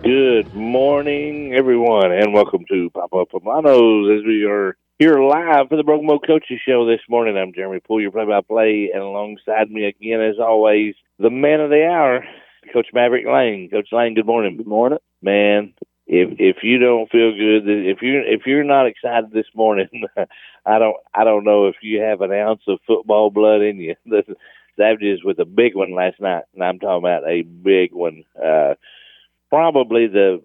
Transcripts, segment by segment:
Good morning, everyone, and welcome to Pop-Up Hermanos as we are here live for the Broken Bow Coaches Show this morning. I'm Jeremy Poole, your play-by-play, and alongside me again, as always, the man of the hour, Coach Maverick Lane. Coach Lane, good morning. Good morning. Man, if you don't feel good, if you're not excited this morning, I don't know if you have an ounce of football blood in you. The Savages with a big one last night, and I'm talking about a big one. Probably the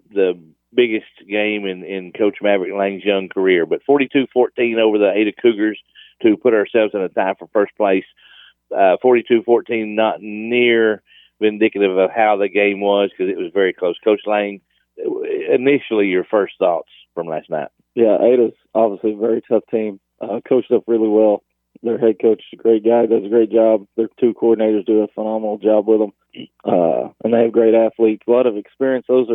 biggest game in Coach Maverick Lane's young career. But 42-14 over the Ada Cougars to put ourselves in a tie for first place. 42-14, not near indicative of how the game was because it was very close. Coach Lane, initially your first thoughts from last night. Yeah, Ada's obviously a very tough team. Coached up really well. Their head coach is a great guy, does a great job. Their two coordinators do a phenomenal job with them. And they have great athletes, a lot of experience. Those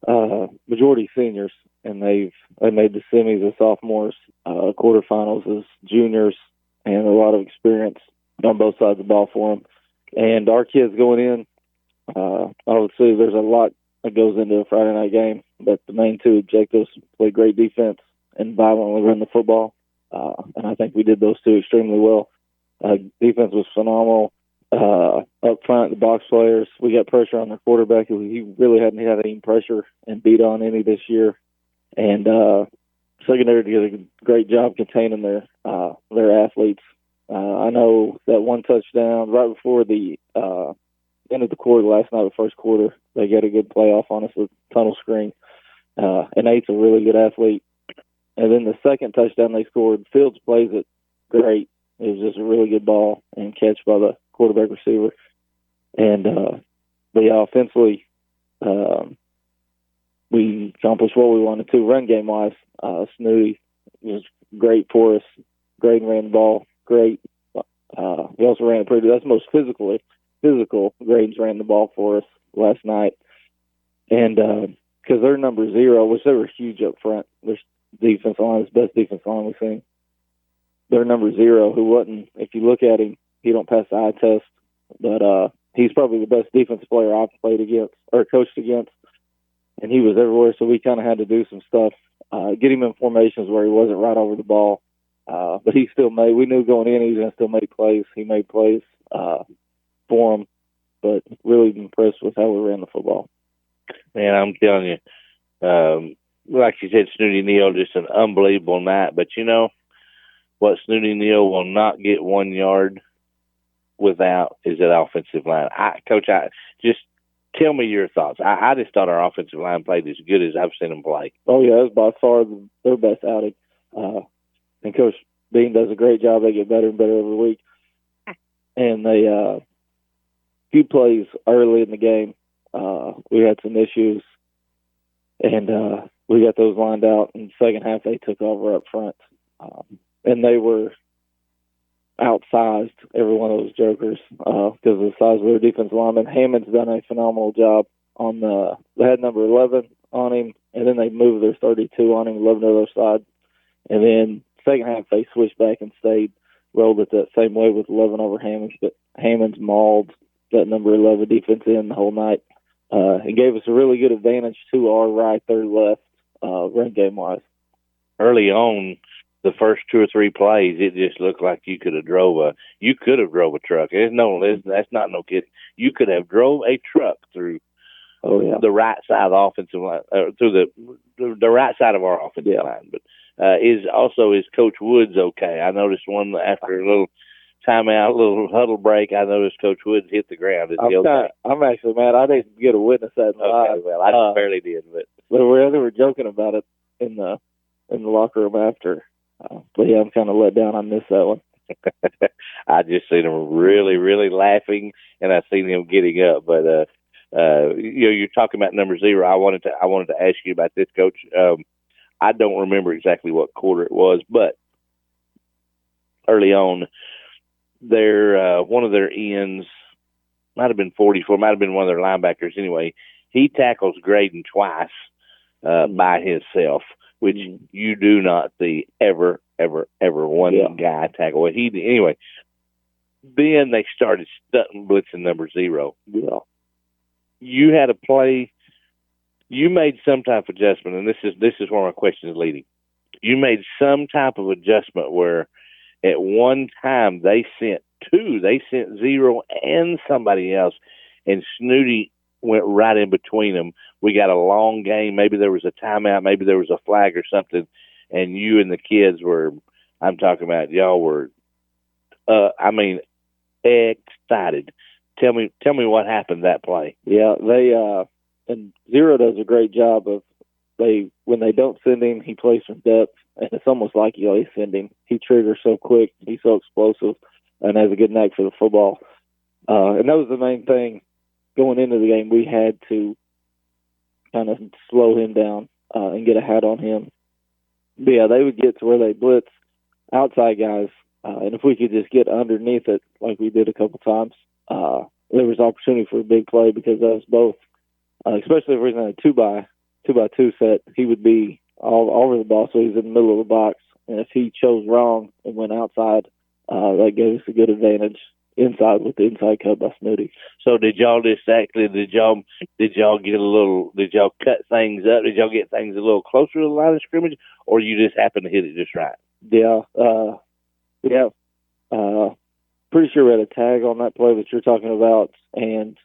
are majority seniors, and they made the semis as sophomores, quarterfinals as juniors, and a lot of experience on both sides of the ball for them. And our kids going in, obviously there's a lot that goes into a Friday night game, but the main two objectives: play great defense and violently run the football. And I think we did those two extremely well. Defense was phenomenal. Up front, the box players, we got pressure on their quarterback. He really hadn't had any pressure and beat on any this year. And secondary did a great job containing their athletes. I know that one touchdown right before the end of the quarter last night, the first quarter, they got a good playoff on us with tunnel screen. And Nate's a really good athlete. And then the second touchdown they scored, Fields plays it great. It was just a really good ball and catch by the quarterback receiver. And but yeah, offensively, we accomplished what we wanted to. Run game wise, Snooty was great for us. Graydon ran the ball great. He also ran it pretty. That's the most physical. Graydon's ran the ball for us last night, and because they're number 0, which they were huge up front. Their defense line is the best defense line we've seen. They're number 0, who wasn't. If you look at him, he don't pass the eye test, but he's probably the best defensive player I've played against or coached against, and he was everywhere. So we kind of had to do some stuff, get him in formations where he wasn't right over the ball, but he still made. We knew going in he was going to still make plays. He made plays for him, but really impressed with how we ran the football. Man, I'm telling you, like you said, Snooty Neal, just an unbelievable night. But you know what Snooty Neal will not get 1 yard without is that offensive line. Coach, just tell me your thoughts. I just thought our offensive line played as good as I've seen them play. Oh, yeah, it's by far their best outing. And Coach Dean does a great job. They get better and better every week. And they few plays early in the game, we had some issues, and we got those lined out. In the second half, they took over up front. And they were outsized, every one of those jokers, because of the size of their defensive lineman. Hammond's done a phenomenal job on they had number 11 on him, and then they moved their 32 on him, 11 to the other side. And then second half, they switched back and rolled it that same way with 11 over Hammond, but Hammond's mauled that number 11 defense in the whole night. It gave us a really good advantage to our right, their left, run game-wise. Early on, the first 2 or 3 plays, it just looked like you could have drove a truck. That's not no kidding. You could have drove a truck through the right side of the offensive line, through the right side of our offensive line. But is Coach Woods okay? I noticed one after a little timeout, a little huddle break. I noticed Coach Woods hit the ground. I'm actually mad. I didn't get a witness that. Okay, well, I just barely did, but they were joking about it in the locker room after. But yeah, I'm kind of let down. I missed that one. I just seen him really, really laughing, and I seen him getting up. But you're talking about number 0. I wanted to ask you about this, Coach. I don't remember exactly what quarter it was, but early on, one of their ends might have been 44, might have been one of their linebackers. Anyway, he tackles Graydon twice by himself, which you do not see ever one guy tackle. Anyway, then they started stunting blitzing number 0. Yeah. You had a play you made some type of adjustment, and this is where my question is leading. You made some type of adjustment where at one time they sent two, they sent zero and somebody else, and Snooty went right in between them. We got a long game. Maybe there was a timeout, maybe there was a flag or something, and you and the kids were. I'm talking about y'all were. I mean, excited. Tell me what happened that play. Yeah, they and Zero does a great job of when they don't send him, he plays from depth, and it's almost like you always send him. He triggers so quick, he's so explosive, and has a good knack for the football. And that was the main thing going into the game. We had to kind of slow him down and get a hat on him. But yeah, they would get to where they blitz outside guys, and if we could just get underneath it like we did a couple times, there was opportunity for a big play because that was both, especially if we're in a two by two set, he would be all over the ball, so he's in the middle of the box. And if he chose wrong and went outside, that gave us a good advantage inside with the inside cut by Snooty. So did y'all cut things up? Did y'all get things a little closer to the line of scrimmage, or you just happened to hit it just right? Yeah, pretty sure we had a tag on that play that you're talking about, and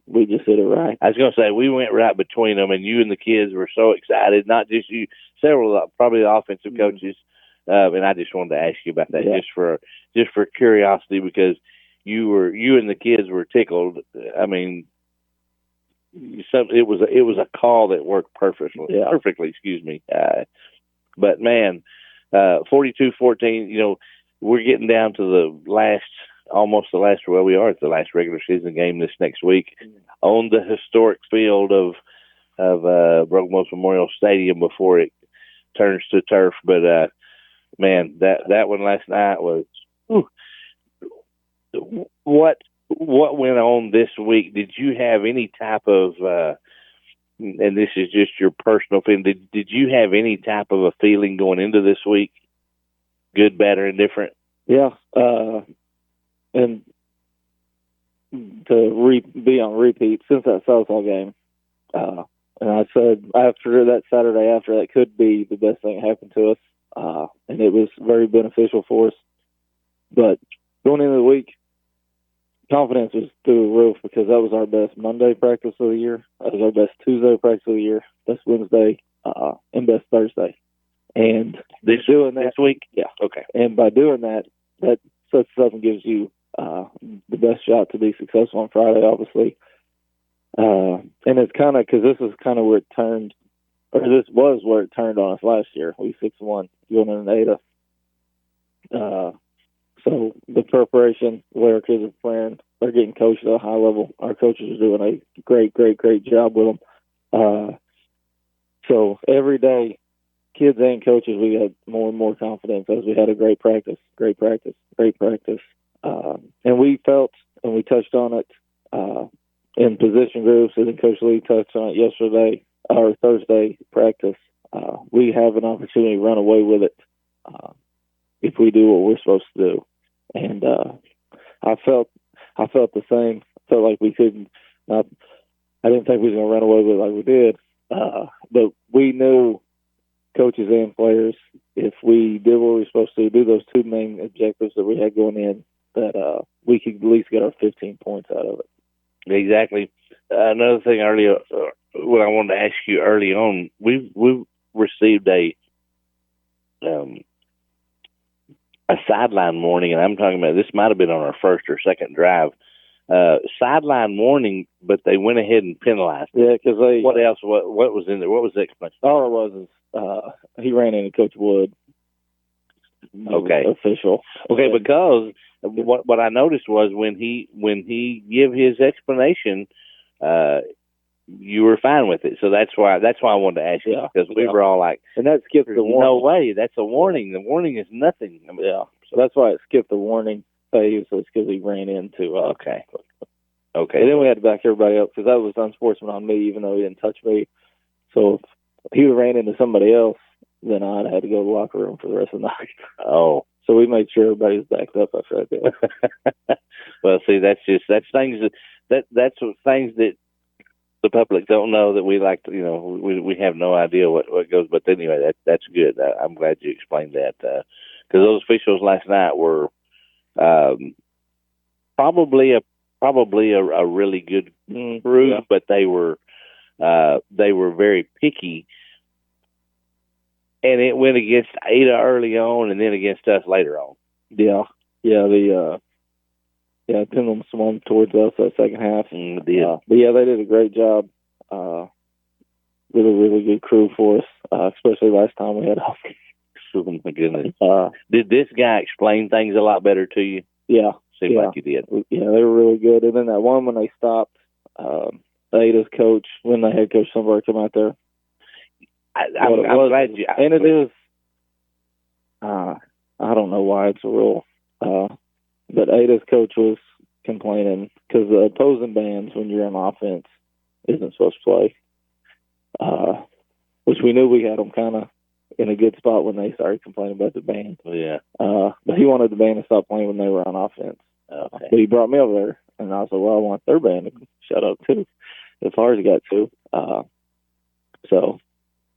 we just hit it right. I was going to say, we went right between them, and you and the kids were so excited, not just you, several, probably the offensive coaches, and I just wanted to ask you about that just for curiosity, because you and the kids were tickled. I mean, it was a call that worked perfectly, excuse me. But man, 42-14, we're getting down to the last regular season game this next week on the historic field of Broken Bones Memorial Stadium before it turns to turf. But man, that one last night was what went on this week. Did you have any type of and this is just your personal feeling, did you have any type of a feeling going into this week, good, bad, or indifferent? Yeah, and to be on repeat since that Southall game, and I said after that Saturday after that could be the best thing that happened to us, and it was very beneficial for us. But going into the week, confidence was through the roof because that was our best Monday practice of the year, that was our best Tuesday practice of the year, best Wednesday, and best Thursday. And this week? Yeah, okay. And by doing that sets us up and gives you the best shot to be successful on Friday, obviously. And it's kind of because this is kind of where it turned, or this was where it turned on us last year. We 6-1 going into Ada. So the preparation, the way our kids are playing, they're getting coached at a high level. Our coaches are doing a great job with them. So every day, kids and coaches, we had more and more confidence as we had a great practice. And we felt, and we touched on it in position groups, and Coach Lee touched on it yesterday, or Thursday practice. We have an opportunity to run away with it if we do what we're supposed to do. And I felt the same. I felt like we couldn't. I didn't think we was going to run away with it like we did. But we knew, coaches and players, if we did what we were supposed to do those two main objectives that we had going in, that we could at least get our 15 points out of it. Exactly. Another thing earlier, what I wanted to ask you early on, we've received a sideline warning, and I'm talking about this might have been on our first or second drive. Sideline warning, but they went ahead and penalized. Yeah, because what else? What was in there? What was the explanation? All it was is he ran into Coach Wood. Okay, official. Okay, because what I noticed was when he gave his explanation, you were fine with it. So that's why I wanted to ask you, because we were all like, and that skipped the warning. No way, that's a warning. The warning is nothing. I mean, so that's why it skipped the warning phase. So it's because he ran into. Okay. And then we had to back everybody up because that was unsportsmanlike on me, even though he didn't touch me. So if he would have ran into somebody else, then I'd have had to go to the locker room for the rest of the night. Oh. So we made sure everybody was backed up after that. Well, see, that's things that the public don't know that we like to, we have no idea what goes. But anyway, that's good. I'm glad you explained that because those officials last night were probably a really good crew, but they were very picky, and it went against Ada early on, and then against us later on. Pendulum swung towards us that second half. But yeah, they did a great job. Really, really good crew for us, especially last time we had off. Oh, my goodness. Did this guy explain things a lot better to you? Yeah. Seemed like he did. Yeah, they were really good. And then that one when they stopped, Ada's coach, when the head coach somewhere come out there. I'm glad you. And it is, I don't know why it's a rule, but Ada's coach was complaining because the opposing bands, when you're on offense, isn't supposed to play. Which we knew we had them kind of in a good spot when they started complaining about the band. Yeah. But he wanted the band to stop playing when they were on offense. Okay. But he brought me over there, and I was like, well, I want their band to shut up, too, if ours got to.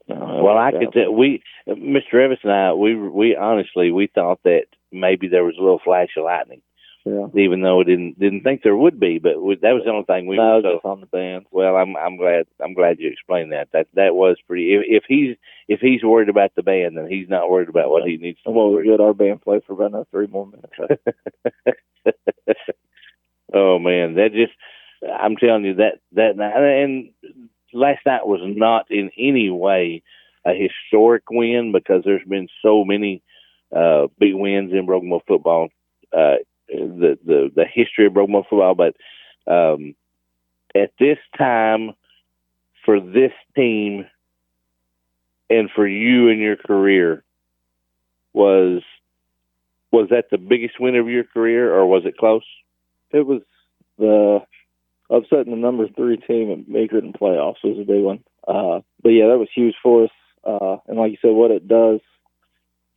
Well, I could tell, Mr. Evans and I, we honestly, we thought that maybe there was a little flash of lightning. Yeah. Even though we didn't think there would be, but that was the only thing we were just on the band. Well, I'm glad you explained that. That was pretty. If he's worried about the band, then he's not worried about what he needs to. Well, we get our band play for about another 3 more minutes. Oh man, I'm telling you that night, and last night was not in any way a historic win because there's been so many big wins in Broken Bow football. The history of Broken Bow football, but at this time for this team and for you in your career, was that the biggest win of your career, or was it close? It was the upsetting the number 3 team and making it in playoffs was a big one. But yeah, that was huge for us. And like you said, what it does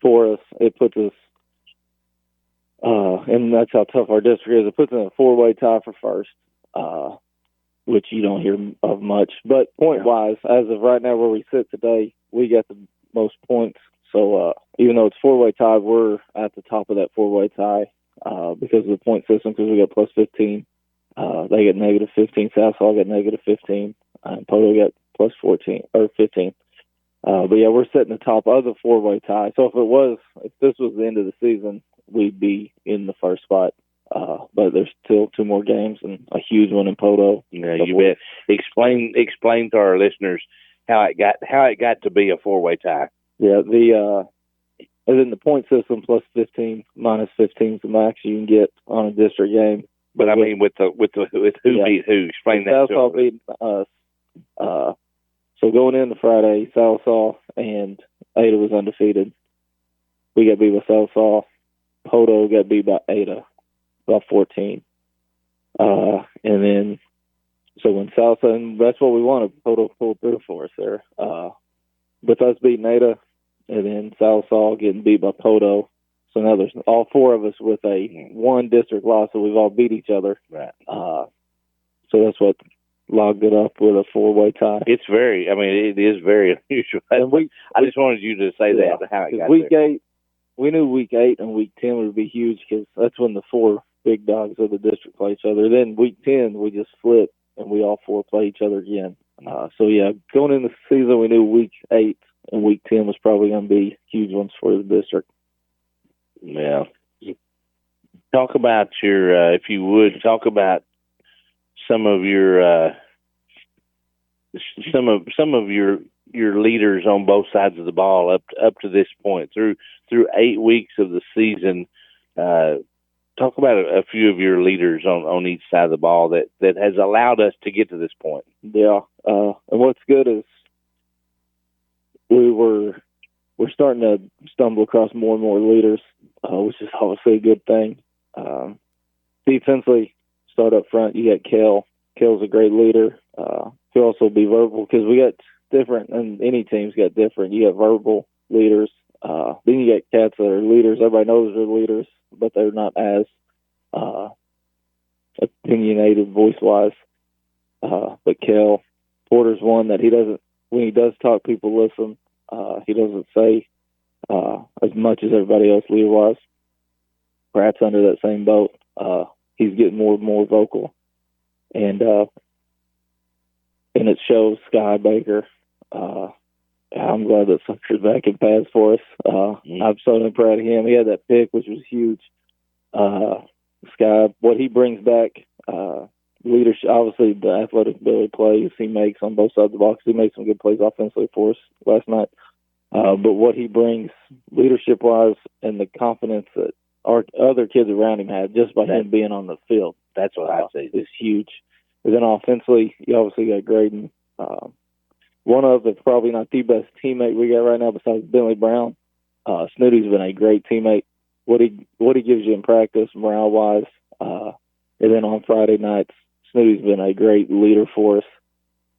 for us, it puts us. And that's how tough our district is. It puts in a 4-way tie for first, which you don't hear of much. But point-wise, as of right now where we sit today, we got the most points. So even though it's 4-way tie, we're at the top of that 4-way tie because of the point system, because we got plus 15. They get negative 15. Southall got negative 15. And Poto got plus 14 or 15. But yeah, we're sitting the top of the 4-way tie. So if this was the end of the season, we'd be in the first spot. But there's still 2 more games and a huge one in Poto. Yeah, you bet. Explain to our listeners how it got to be a 4-way tie. Yeah, and then the point system plus 15 minus 15 is the max you can get on a district game. But I mean, with who beat who? Explain that to us. Southall beat us. So going into Friday, Southall and Ada was undefeated. We got beat by Southall. Poto got beat by Ada, by 14. And then, so when Southall, and that's what we wanted, Poto pulled through for us there. With us beating Ada, and then Southall getting beat by Poto. So now there's all 4 of us with a 1 district loss, so we've all beat each other. Right. So that's what logged it up with a 4-way tie. It is very unusual. And I just wanted you to say that, how it got week there. 8, we knew week 8 and week 10 would be huge because that's when the 4 big dogs of the district play each other. Then week 10, we just flip and we all 4 play each other again. So yeah, going into the season, we knew week 8 and week 10 was probably going to be huge ones for the district. Yeah. Talk about your, if you would, talk about some of your your leaders on both sides of the ball up to this point through 8 weeks of the season. Talk about a few of your leaders on each side of the ball that has allowed us to get to this point. Yeah, and what's good is we're starting to stumble across more and more leaders, which is obviously a good thing. Defensively, start up front, you got Kel. Kel's a great leader. He'll also be verbal because we got different, and any team's got different. You got verbal leaders. Then you got cats that are leaders. Everybody knows they're leaders, but they're not as opinionated voice-wise. But Kel, Porter's one that when he does talk, people listen. He doesn't say as much as everybody else leader-wise. Pratt's under that same boat. He's getting more and more vocal. And it shows Sky Baker. I'm glad that Sucker's back in pads for us. I'm so proud of him. He had that pick, which was huge. Sky, what he brings back, leadership, obviously the athletic ability plays he makes on both sides of the box. He made some good plays offensively for us last night. But what he brings leadership-wise and the confidence that our other kids around him had just by him being on the field. That's what I say. Is huge. And then offensively, you obviously got Graydon. One of, if probably not the best teammate we got right now besides Bentley Brown. Snooty's been a great teammate. What he gives you in practice, morale-wise. And then on Friday nights, Snooty's been a great leader for us.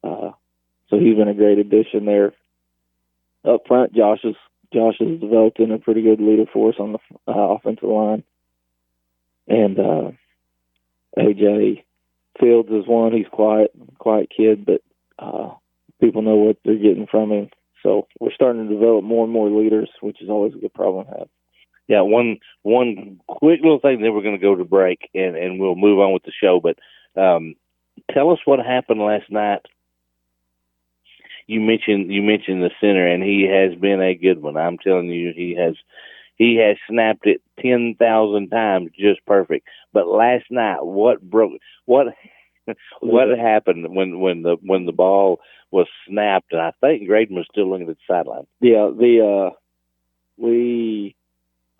So he's been a great addition there. Up front, Josh has developed in a pretty good leader for us on the offensive line. And AJ Fields is one. He's quiet kid, but people know what they're getting from him. So we're starting to develop more and more leaders, which is always a good problem to have. Yeah, one quick little thing, then we're going to go to break, and we'll move on with the show. But tell us what happened last night. You mentioned the center, and he has been a good one. I'm telling you, he has snapped it 10,000 times just perfect. But last night, what happened when the ball was snapped? And I think Graydon was still looking at the sideline. Yeah,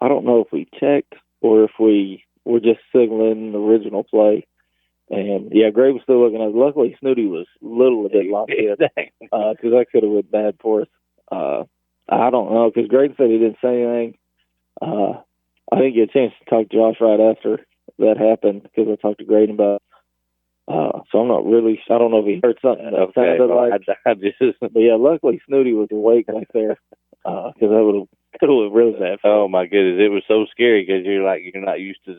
I don't know if we checked or if we were just signaling the original play. And, yeah, Gray was still looking at it. Luckily, Snooty was a little bit locked in because that could have been bad for us. I don't know because Gray said he didn't say anything. I didn't get a chance to talk to Josh right after that happened because I talked to Graydon about it. So I'm not really – I don't know if he heard something that sounded like – But, yeah, luckily Snooty was awake back there because that would have really bad. Oh my goodness, it was so scary because you're not used to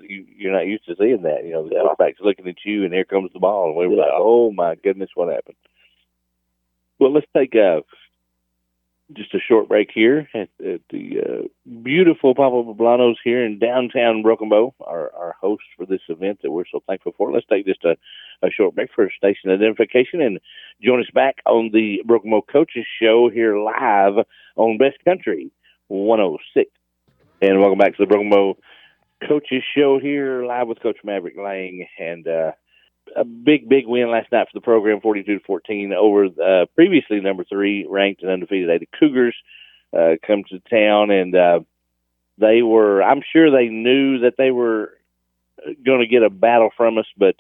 seeing that. You know, the quarterback's looking at you, and here comes the ball, and we were like, oh my goodness, what happened? Well, let's take just a short break here at the beautiful Papa Poblanos here in downtown Broken Bow, our host for this event that we're so thankful for. Let's take just a short break for station identification and join us back on the Broken Bow Coaches Show here live on Best Country 106. And welcome back to the Broken Bow Coaches Show here live with Coach Maverick Lang. And a big win last night for the program, 42-14 over previously number 3 ranked and undefeated Ada Cougars. Come to town, and they were, I'm sure they knew that they were going to get a battle from us, but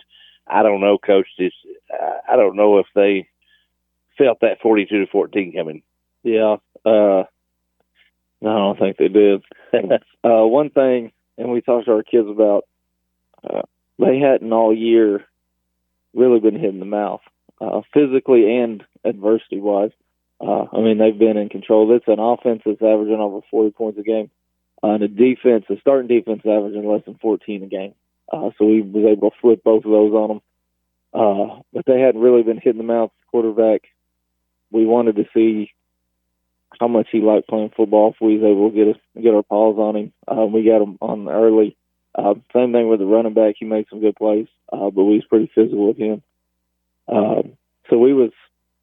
I don't know, Coach. I don't know if they felt that 42-14 coming. Yeah, I don't think they did. One thing, and we talked to our kids about, they hadn't all year really been hit in the mouth, physically and adversity-wise. I mean, they've been in control. It's an offense that's averaging over 40 points a game, and the starting defense averaging less than 14 a game. So we was able to flip both of those on them. But they hadn't really been hit in the mouth. Quarterback, we wanted to see how much he liked playing football if we was able to get our paws on him. We got him on early. Same thing with the running back. He made some good plays, but we was pretty physical with him. So we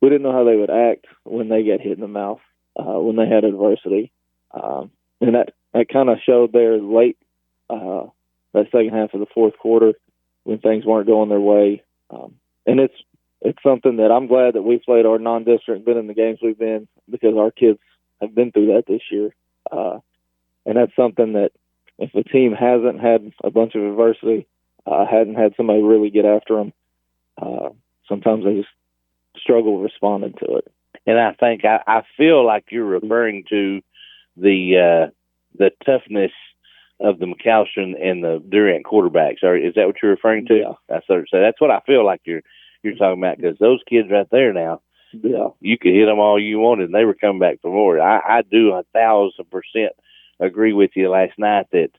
didn't know how they would act when they got hit in the mouth, when they had adversity. And that kind of showed there late, that second half of the fourth quarter when things weren't going their way. And it's something that I'm glad that we played our non-district, been in the games we've been, because our kids have been through that this year. And that's something that if a team hasn't had a bunch of adversity, hadn't had somebody really get after them, sometimes they just struggle responding to it. And I think I feel like you're referring to the toughness of the McAllister and the Durant quarterbacks. Is that what you're referring to? Yeah. So that's what I feel like you're talking about, because those kids right there now, yeah, you could hit them all you wanted, and they were coming back for more. I do 1,000% agree with you last night that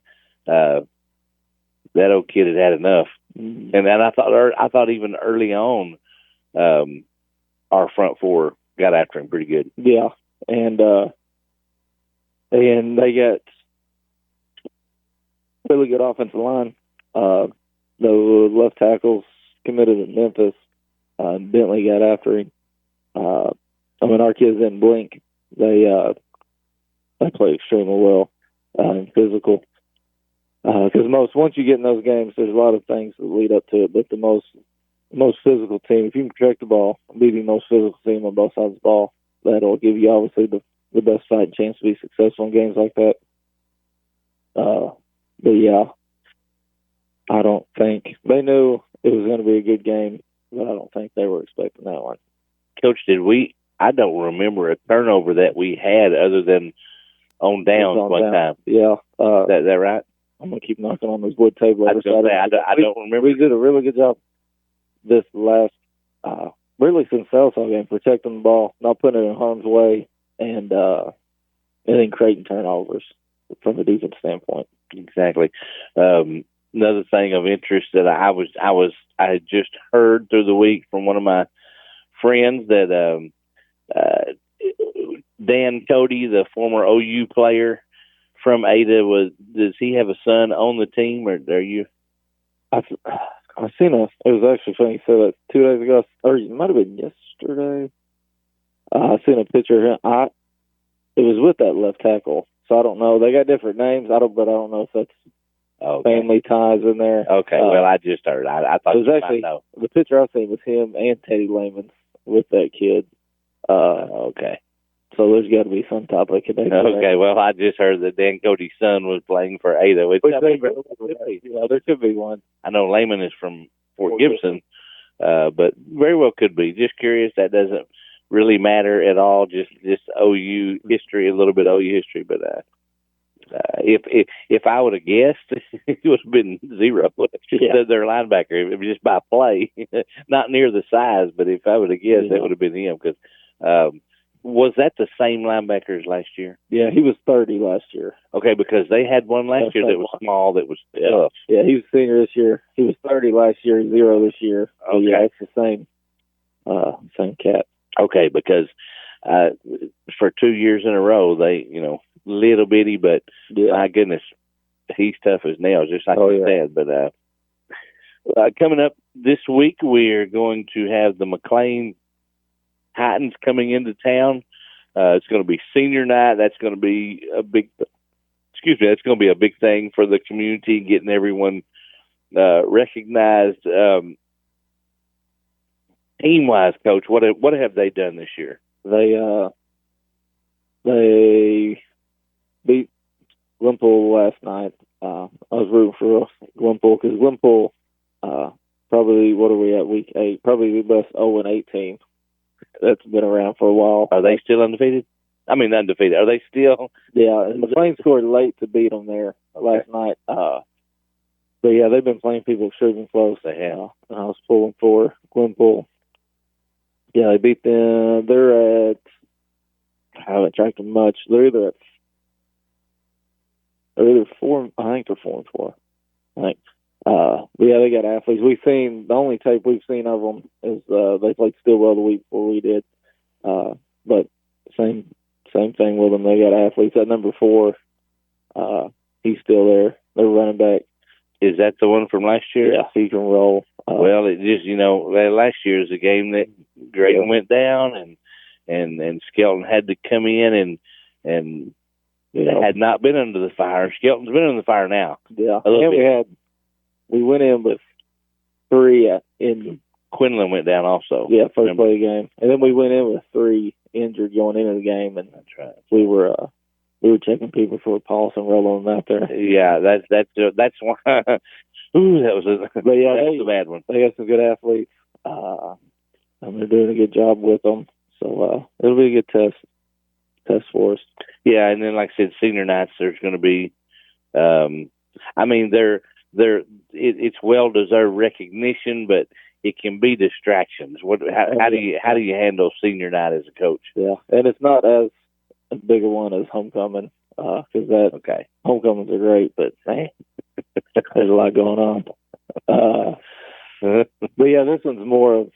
that old kid had enough. Mm-hmm. And then I thought even early on, our front four got after him pretty good. Yeah, and they got really good offensive line. The left tackles committed at Memphis. Bentley got after him. Our kids didn't blink. They play extremely well and physical. Because once you get in those games, there's a lot of things that lead up to it. But the most physical team, if you can protect the ball, be the most physical team on both sides of the ball, that'll give you obviously the best fighting chance to be successful in games like that. But yeah, I don't think they knew it was going to be a good game, but I don't think they were expecting that one. Coach, I don't remember a turnover that we had other than on downs one time. Yeah. That right? I'm going to keep knocking on this wood table. I don't remember. We did a really good job this last, really since the Salsa game, protecting the ball, not putting it in harm's way, and then creating turnovers from a defense standpoint. Exactly. Another thing of interest that I had just heard through the week from one of my friends that Dan Cody, the former OU player from Ada, does he have a son on the team, or are you? I've seen it was actually funny you said that 2 days ago, or it might have been yesterday. I seen a picture of him. It was with that left tackle, so I don't know. They got different names. I don't know if that's family ties in there. Okay, well, I just heard. I thought it was actually the picture I seen was him and Teddy Lehman with that kid. Okay. So there's got to be some type of connection. Okay, there. well, I just heard that Dan Cody's son was playing for Ada. There could be one. I know Lehman is from Fort Gibson, but very well could be. Just curious. That doesn't really matter at all. Just OU history, a little bit OU history. But if I would have guessed, it would have been 0. Yeah. Their linebacker, it was just by play, not near the size. But if I would have guessed, that would have been him. Because was that the same linebacker as last year? Yeah, he was 30 last year. Okay, because they had one last year that was small, that was tough. Yeah, he was senior this year. He was 30 last year, 0 this year. Okay. Yeah, it's the same cat. Okay, because for 2 years in a row, they, little bitty, but my goodness, he's tough as nails, just like you said. But coming up this week, we're going to have the McLean Titans coming into town. It's going to be senior night. That's going to be a big. That's going to be a big thing for the community, getting everyone recognized. Team-wise, Coach, what have they done this year? They beat Glenpool last night. I was rooting for Glenpool because Glenpool, probably, what are we at, week 8? Probably the best 0-8 team that's been around for a while. Are they still undefeated? I mean, undefeated. Are they still? Yeah, and McLean scored late to beat them there last night. But yeah, they've been playing people extremely close. They have. I was pulling for Glenpool. Yeah, they beat them. They're at, I haven't tracked them much. They're either 4, I think they're 4-4. I think. But yeah, they got athletes. The only tape we've seen of them is they played Stillwell the week before we did. But same thing with them. They got athletes. At number 4, he's still there. They're running back. Is that the one from last year? Yeah, he can roll. Well, it just, last year is a game that Drayton went down and Skelton had to come in and had not been under the fire. Skelton's been under the fire now. Yeah. And we went in with 3 in Quinlan went down also. Yeah, first play of the game. And then we went in with 3 injured going into the game, and that's right. We were checking people for a pulse and rolling them out there. Yeah, that's why. Ooh, that was a bad one. They got some good athletes, and they're doing a good job with them. So it'll be a good test for us. Yeah, and then like I said, senior nights there's going to be. It's well deserved recognition, but it can be distractions. How do you handle senior night as a coach? Yeah, and it's not as big a one as homecoming because homecomings are great, but man, there's a lot going on. But yeah, this one's more of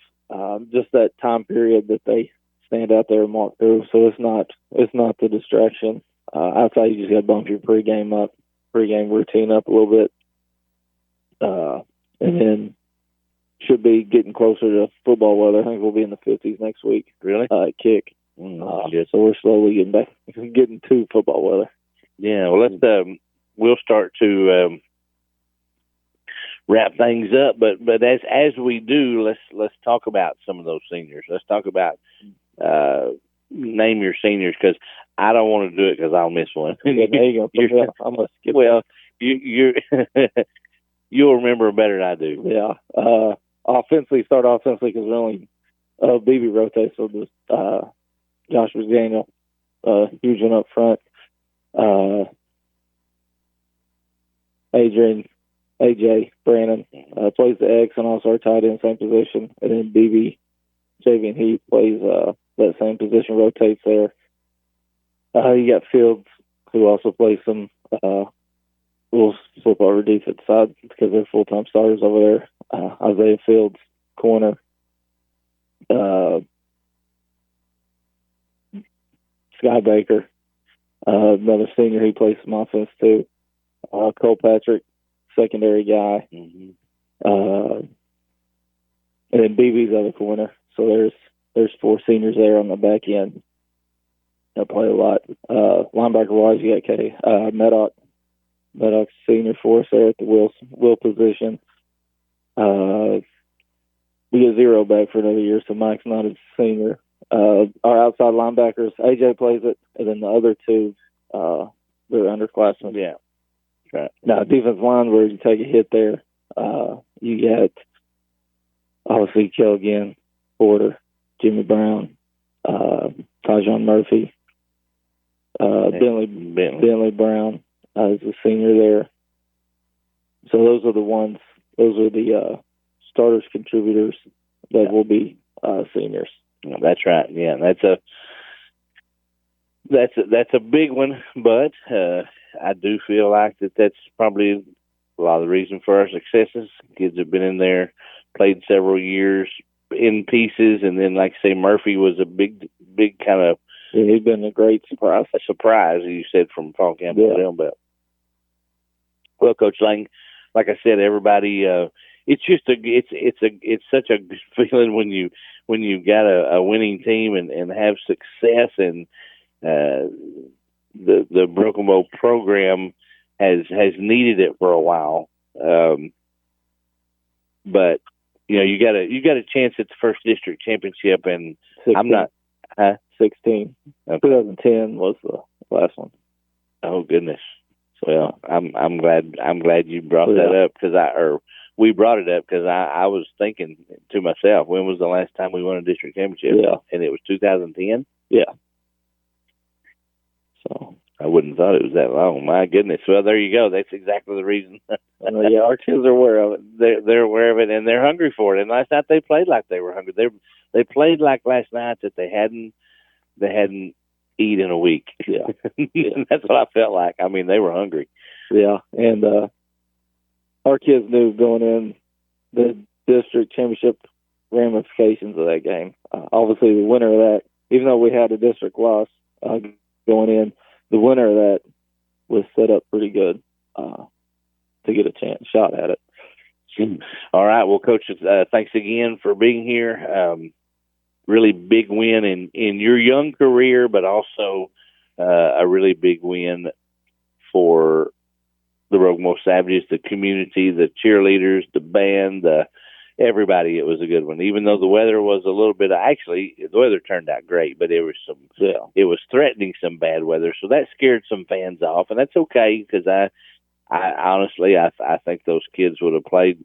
just that time period that they stand out there and mark through. So it's not the distraction. Outside, you just got to bump your pregame routine up a little bit, and then should be getting closer to football weather. I think we'll be in the 50s next week. Really? Kick. So we're slowly getting to football weather. Yeah. Well, we'll start to wrap things up, but as we do, let's talk about some of those seniors. Let's talk about name your seniors, because I don't want to do it because I'll miss one. Yeah, there you go. I'm gonna skip. Well, you you'll remember better than I do. Yeah. Offensively because we're only BB rotates, so just Josh McDaniel, huge one up front. AJ Brandon plays the X and also our tight end, same position, and then BB Javian Heath plays that same position, rotates there. You got Fields, who also plays some. We'll flip over defense side because they're full-time starters over there. Isaiah Fields, corner. Sky Baker, another senior, he plays some offense too. Cole Patrick, secondary guy. Mm-hmm. And then BB's other corner. So there's 4 seniors there on the back end. They'll play a lot. Linebacker-wise, you got Maddox. Maddox senior for us there at the will position. We get 0 back for another year, so Mike's not a senior. Our outside linebackers, AJ plays it, and then the other 2, they're underclassmen. Yeah. Right. Now, defensive line, where you take a hit there, you got obviously Kelgan, Porter, Jimmy Brown, Tyjon Murphy, Bentley Brown is a senior there. So those are the ones. Those are the starters, contributors that will be seniors. That's right. Yeah, that's a big one. But I do feel like that's probably a lot of the reason for our successes. Kids have been in there, played several years in pieces, and then, like I say, Murphy was a big kind of. Yeah, he's been a great surprise. A surprise, you said, from Paul Campbell. Yeah. Well, Coach Lang, like I said, everybody, it's just it's such a good feeling when you got a winning team and have success, and the Broken Bow program has needed it for a while, but you got a chance at the first district championship, and 16. I'm not 16. Okay. 2010 was the last one. Oh goodness. Well, I'm glad you brought that up, because we brought it up because I was thinking to myself, when was the last time we won a district championship? Yeah. And it was 2010. Yeah. So I wouldn't have thought it was that long. My goodness. Well, there you go. That's exactly the reason. Yeah, our kids are aware of it. They're aware of it, and they're hungry for it. And last night they played like they were hungry. They played like last night that they hadn't eat in a week. Yeah. That's what I felt like. I mean, they were hungry. Yeah, and our kids knew going in the district championship ramifications of that game. Obviously, the winner of that, even though we had a district loss going in, the winner of that was set up pretty good to get a shot at it. All right. Well, Coach, thanks again for being here. Really big win in your young career, but also a really big win for the Rogue Savages, the community, the cheerleaders, the band, everybody. It was a good one, even though the weather was a little bit. Actually, the weather turned out great, but it was it was threatening some bad weather, so that scared some fans off, and that's okay, because I honestly I think those kids would have played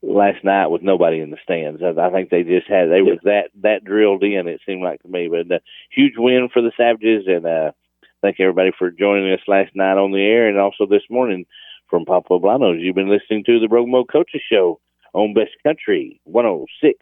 last night with nobody in the stands. I think they just was that drilled in, it seemed like to me. But a huge win for the Savages, and thank everybody for joining us last night on the air, and also this morning from Papa Blanos. You've been listening to the Broken Bow Coaches Show on Best Country 106.7.